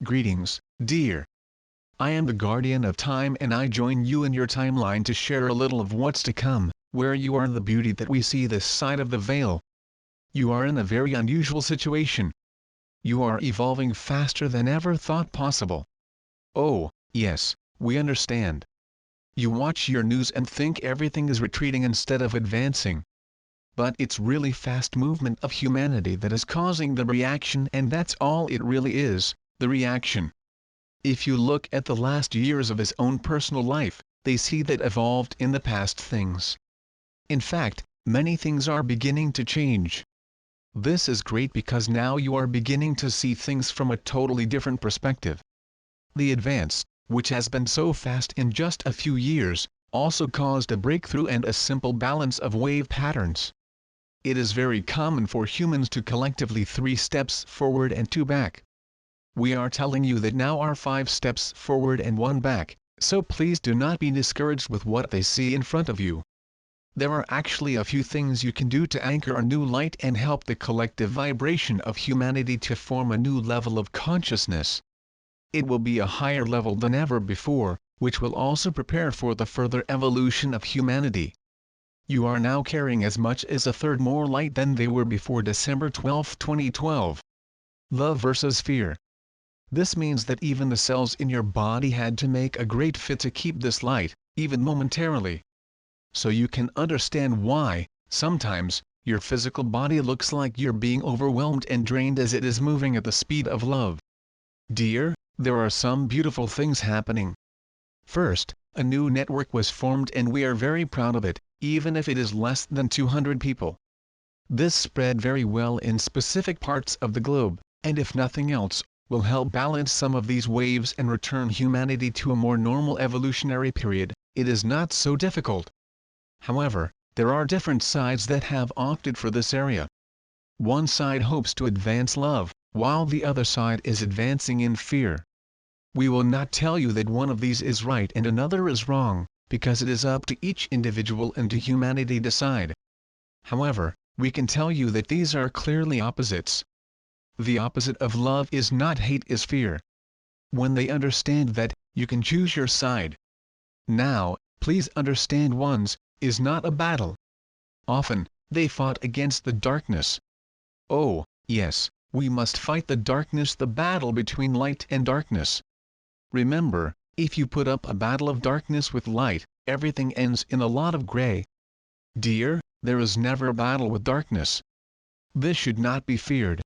Greetings, dear. I am the guardian of time and I join you in your timeline to share a little of what's to come, where you are the beauty that we see this side of the veil. You are in a very unusual situation. You are evolving faster than ever thought possible. Oh, yes, we understand. You watch your news and think everything is retreating instead of advancing. But it's really fast movement of humanity that is causing the reaction, and that's all it really is, the reaction. If you look at the last years of his own personal life, they see that evolved in the past things. In fact, many things are beginning to change. This is great because now you are beginning to see things from a totally different perspective. The advance, which has been so fast in just a few years, also caused a breakthrough and a simple balance of wave patterns. It is very common for humans to collectively 3 steps forward and 2 back. We are telling you that now are 5 steps forward and 1 back, so please do not be discouraged with what they see in front of you. There are actually a few things you can do to anchor a new light and help the collective vibration of humanity to form a new level of consciousness. It will be a higher level than ever before, which will also prepare for the further evolution of humanity. You are now carrying as much as a third more light than they were before December 12, 2012. Love versus fear. This means that even the cells in your body had to make a great fit to keep this light, even momentarily. So you can understand why, sometimes, your physical body looks like you're being overwhelmed and drained as it is moving at the speed of love. Dear, there are some beautiful things happening. First, a new network was formed and we are very proud of it, even if it is less than 200 people. This spread very well in specific parts of the globe, and if nothing else, will help balance some of these waves and return humanity to a more normal evolutionary period. It is not so difficult. However, there are different sides that have opted for this area. One side hopes to advance love, while the other side is advancing in fear. We will not tell you that one of these is right and another is wrong, because it is up to each individual and to humanity decide. However, we can tell you that these are clearly opposites. The opposite of love is not hate, is fear. When they understand that, you can choose your side. Now, please understand one's is not a battle. Often, they fought against the darkness. Oh, yes, we must fight the darkness, the battle between light and darkness. Remember, if you put up a battle of darkness with light, everything ends in a lot of gray. Dear, there is never a battle with darkness. This should not be feared.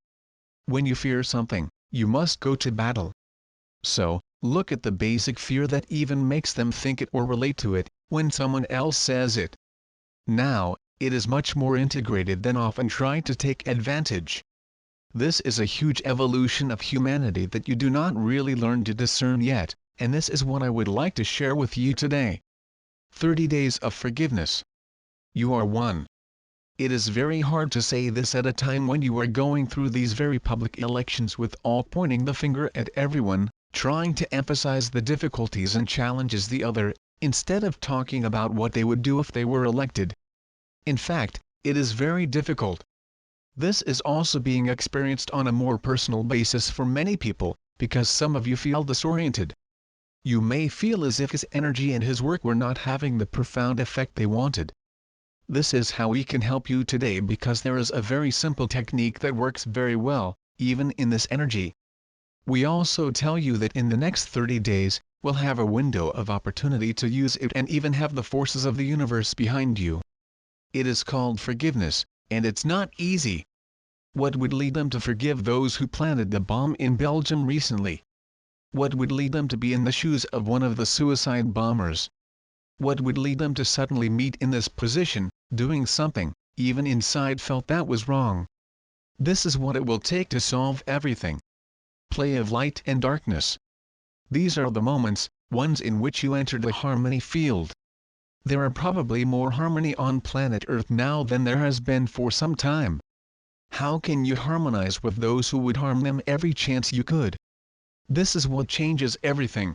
When you fear something, you must go to battle. So, look at the basic fear that even makes them think it or relate to it, when someone else says it. Now, it is much more integrated than often try to take advantage. This is a huge evolution of humanity that you do not really learn to discern yet, and this is what I would like to share with you today. 30 days of forgiveness. You are one. It is very hard to say this at a time when you are going through these very public elections with all pointing the finger at everyone, trying to emphasize the difficulties and challenges the other, instead of talking about what they would do if they were elected. In fact, it is very difficult. This is also being experienced on a more personal basis for many people, because some of you feel disoriented. You may feel as if his energy and his work were not having the profound effect they wanted. This is how we can help you today, because there is a very simple technique that works very well, even in this energy. We also tell you that in the next 30 days, we'll have a window of opportunity to use it and even have the forces of the universe behind you. It is called forgiveness, and it's not easy. What would lead them to forgive those who planted the bomb in Belgium recently? What would lead them to be in the shoes of one of the suicide bombers? What would lead them to suddenly meet in this position, doing something, even inside felt that was wrong? This is what it will take to solve everything. Play of light and darkness. These are the moments, ones in which you enter the harmony field. There are probably more harmony on planet Earth now than there has been for some time. How can you harmonize with those who would harm them every chance you could? This is what changes everything.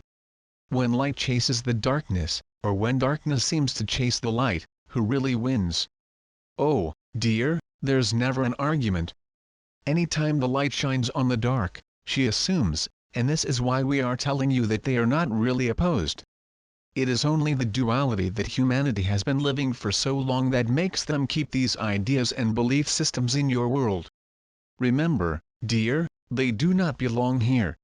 When light chases the darkness, or when darkness seems to chase the light, who really wins? Oh, dear, there's never an argument. Anytime the light shines on the dark, she assumes, and this is why we are telling you that they are not really opposed. It is only the duality that humanity has been living for so long that makes them keep these ideas and belief systems in your world. Remember, dear, they do not belong here.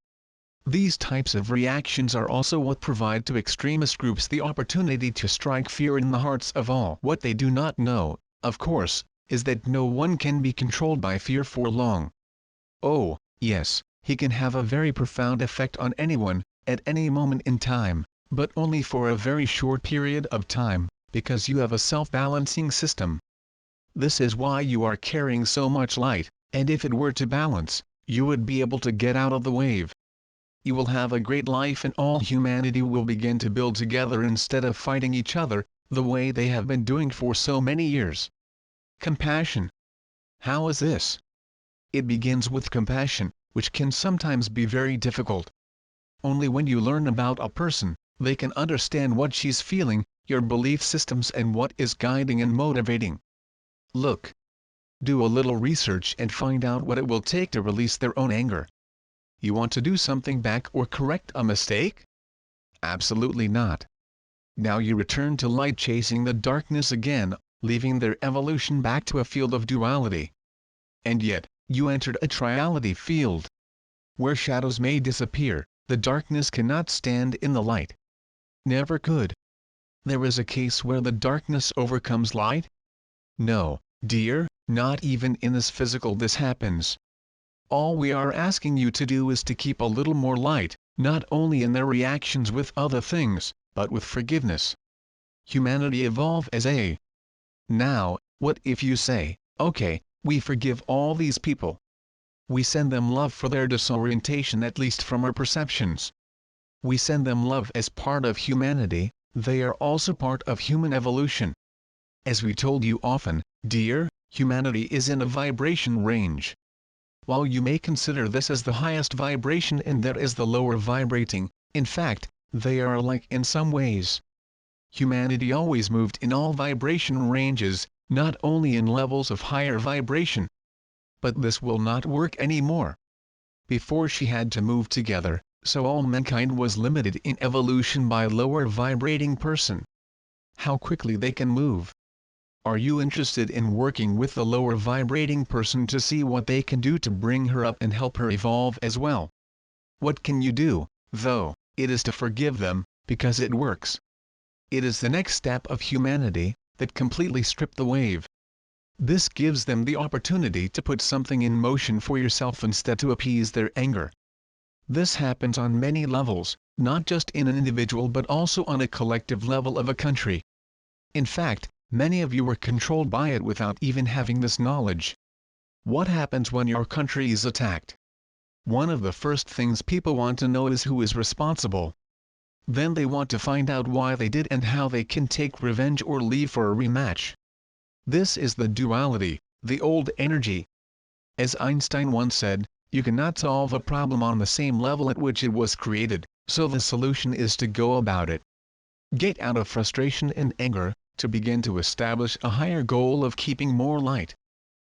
These types of reactions are also what provide to extremist groups the opportunity to strike fear in the hearts of all. What they do not know, of course, is that no one can be controlled by fear for long. Oh, yes, he can have a very profound effect on anyone, at any moment in time, but only for a very short period of time, because you have a self-balancing system. This is why you are carrying so much light, and if it were to balance, you would be able to get out of the wave. You will have a great life and all humanity will begin to build together instead of fighting each other, the way they have been doing for so many years. Compassion. How is this? It begins with compassion, which can sometimes be very difficult. Only when you learn about a person, they can understand what she's feeling, your belief systems and what is guiding and motivating. Look. Do a little research and find out what it will take to release their own anger. You want to do something back or correct a mistake? Absolutely not. Now you return to light chasing the darkness again, leaving their evolution back to a field of duality. And yet, you entered a triality field. Where shadows may disappear, the darkness cannot stand in the light. Never could. There is a case where the darkness overcomes light? No, dear, not even in this physical this happens. All we are asking you to do is to keep a little more light, not only in their reactions with other things, but with forgiveness. Humanity evolve as a. Now, what if you say, okay, we forgive all these people. We send them love for their disorientation at least from our perceptions. We send them love as part of humanity, they are also part of human evolution. As we told you often, dear, humanity is in a vibration range. While you may consider this as the highest vibration and that is the lower vibrating, in fact, they are alike in some ways. Humanity always moved in all vibration ranges, not only in levels of higher vibration. But this will not work anymore. Before she had to move together, so all mankind was limited in evolution by lower vibrating person. How quickly they can move. Are you interested in working with the lower vibrating person to see what they can do to bring her up and help her evolve as well? What can you do, though? It is to forgive them, because it works. It is the next step of humanity, that completely strip the wave. This gives them the opportunity to put something in motion for yourself instead to appease their anger. This happens on many levels, not just in an individual but also on a collective level of a country. In fact, many of you are controlled by it without even having this knowledge. What happens when your country is attacked? One of the first things people want to know is who is responsible. Then they want to find out why they did and how they can take revenge or leave for a rematch. This is the duality, the old energy. As Einstein once said, you cannot solve a problem on the same level at which it was created, so the solution is to go about it. Get out of frustration and anger, to begin to establish a higher goal of keeping more light.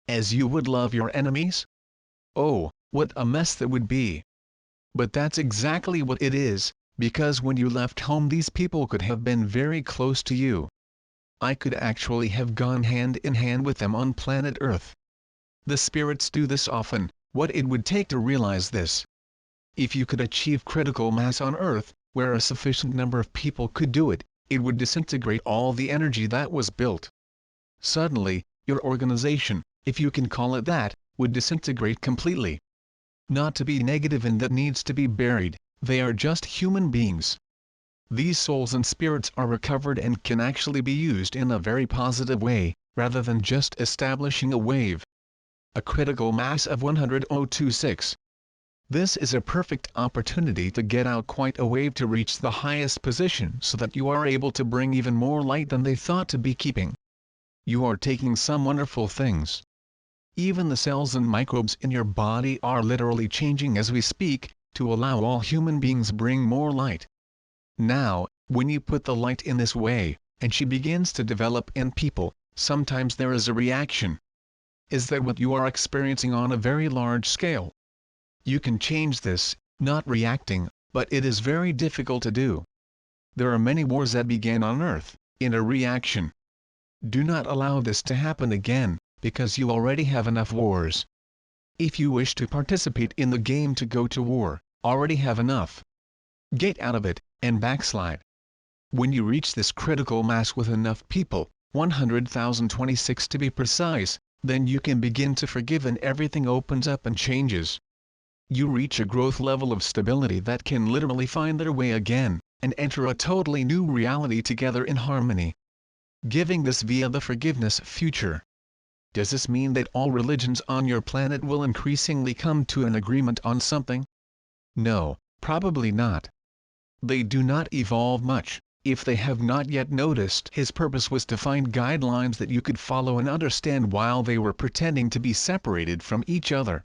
As you would love your enemies? Oh, what a mess that would be. But that's exactly what it is, because when you left home these people could have been very close to you. I could actually have gone hand in hand with them on planet Earth. The spirits do this often, what it would take to realize this. If you could achieve critical mass on Earth, where a sufficient number of people could do it, it would disintegrate all the energy that was built. Suddenly, your organization, if you can call it that, would disintegrate completely. Not to be negative and that needs to be buried, they are just human beings. These souls and spirits are recovered and can actually be used in a very positive way, rather than just establishing a wave. A critical mass of 100,026. This is a perfect opportunity to get out quite a wave to reach the highest position so that you are able to bring even more light than they thought to be keeping. You are taking some wonderful things. Even the cells and microbes in your body are literally changing as we speak, to allow all human beings bring more light. Now, when you put the light in this way, and she begins to develop in people, sometimes there is a reaction. Is that what you are experiencing on a very large scale? You can change this, not reacting, but it is very difficult to do. There are many wars that began on Earth, in a reaction. Do not allow this to happen again, because you already have enough wars. If you wish to participate in the game to go to war, already have enough. Get out of it, and backslide. When you reach this critical mass with enough people, 100,026 to be precise, then you can begin to forgive and everything opens up and changes. You reach a growth level of stability that can literally find their way again, and enter a totally new reality together in harmony. Giving this via the forgiveness future. Does this mean that all religions on your planet will increasingly come to an agreement on something? No, probably not. They do not evolve much, if they have not yet noticed His purpose was to find guidelines that you could follow and understand while they were pretending to be separated from each other.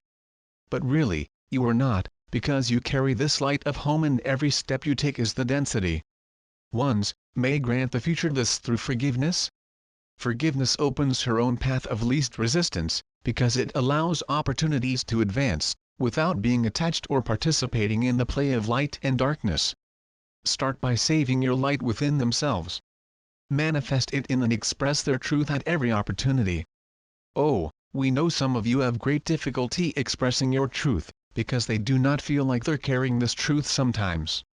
But really, you are not, because you carry this light of home and every step you take is the density. Ones, may grant the future this through forgiveness? Forgiveness opens her own path of least resistance, because it allows opportunities to advance, without being attached or participating in the play of light and darkness. Start by saving your light within themselves. Manifest it in and express their truth at every opportunity. Oh, we know some of you have great difficulty expressing your truth, because they do not feel like they're carrying this truth sometimes.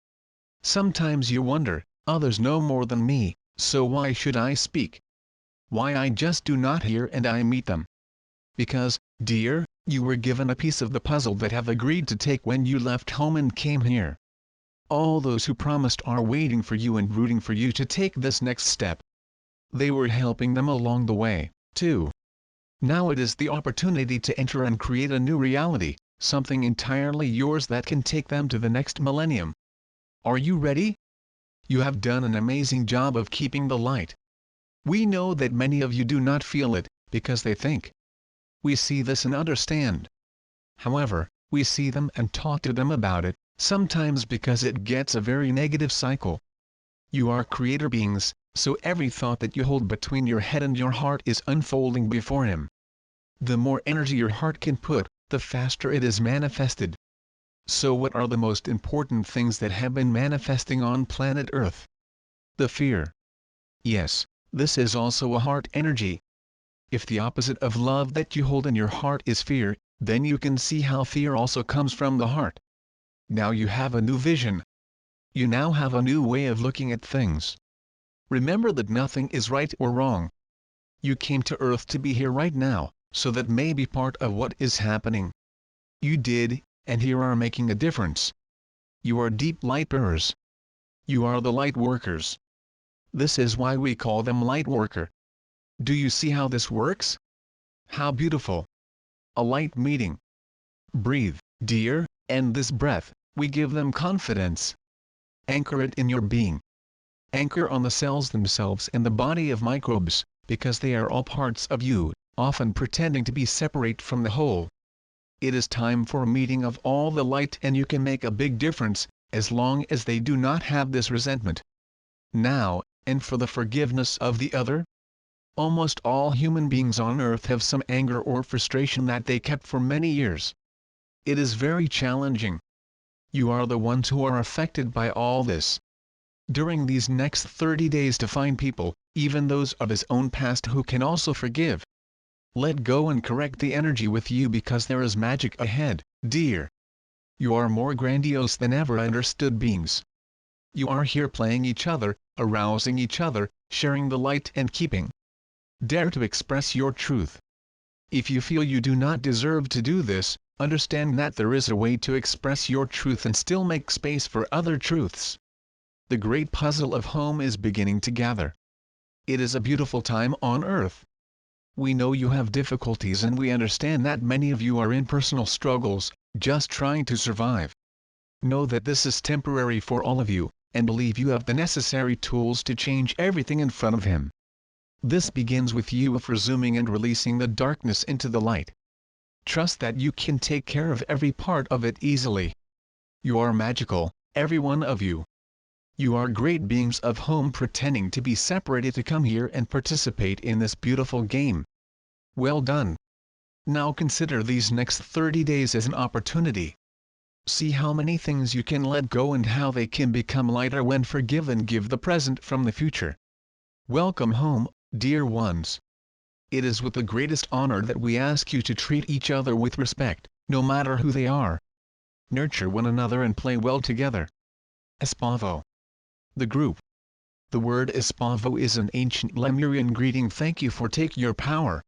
Sometimes you wonder, others know more than me, so why should I speak? Why I just do not hear and I meet them? Because, dear, you were given a piece of the puzzle that have agreed to take when you left home and came here. All those who promised are waiting for you and rooting for you to take this next step. They were helping them along the way, too. Now it is the opportunity to enter and create a new reality, something entirely yours that can take them to the next millennium. Are you ready? You have done an amazing job of keeping the light. We know that many of you do not feel it, because they think. We see this and understand. However, we see them and talk to them about it, sometimes because it gets a very negative cycle. You are creator beings, so every thought that you hold between your head and your heart is unfolding before Him. The more energy your heart can put, the faster it is manifested. So what are the most important things that have been manifesting on planet Earth? The fear. Yes, this is also a heart energy. If the opposite of love that you hold in your heart is fear, then you can see how fear also comes from the heart. Now you have a new vision. You now have a new way of looking at things. Remember that nothing is right or wrong. You came to Earth to be here right now, so that may be part of what is happening. You did, and here are making a difference. You are deep light bearers. You are the light workers. This is why we call them light worker. Do you see how this works? How beautiful. A light meeting. Breathe, dear, and this breath, we give them confidence. Anchor it in your being. Anchor on the cells themselves and the body of microbes, because they are all parts of you, often pretending to be separate from the whole. It is time for a meeting of all the light and you can make a big difference, as long as they do not have this resentment. Now, and for the forgiveness of the other? Almost all human beings on Earth have some anger or frustration that they kept for many years. It is very challenging. You are the ones who are affected by all this. During these next 30 days to find people, even those of his own past who can also forgive. Let go and correct the energy with you because there is magic ahead, dear. You are more grandiose than ever understood beings. You are here playing each other, arousing each other, sharing the light and keeping. Dare to express your truth. If you feel you do not deserve to do this, understand that there is a way to express your truth and still make space for other truths. The great puzzle of home is beginning to gather. It is a beautiful time on Earth. We know you have difficulties and we understand that many of you are in personal struggles, just trying to survive. Know that this is temporary for all of you, and believe you have the necessary tools to change everything in front of Him. This begins with you of resuming and releasing the darkness into the light. Trust that you can take care of every part of it easily. You are magical, every one of you. You are great beings of home pretending to be separated to come here and participate in this beautiful game. Well done. Now consider these next 30 days as an opportunity. See how many things you can let go and how they can become lighter when forgiven. Give the present from the future. Welcome home, dear ones. It is with the greatest honor that we ask you to treat each other with respect, no matter who they are. Nurture one another and play well together. Espavo. The group. The word Espavo is an ancient Lemurian greeting. Thank you for taking your power,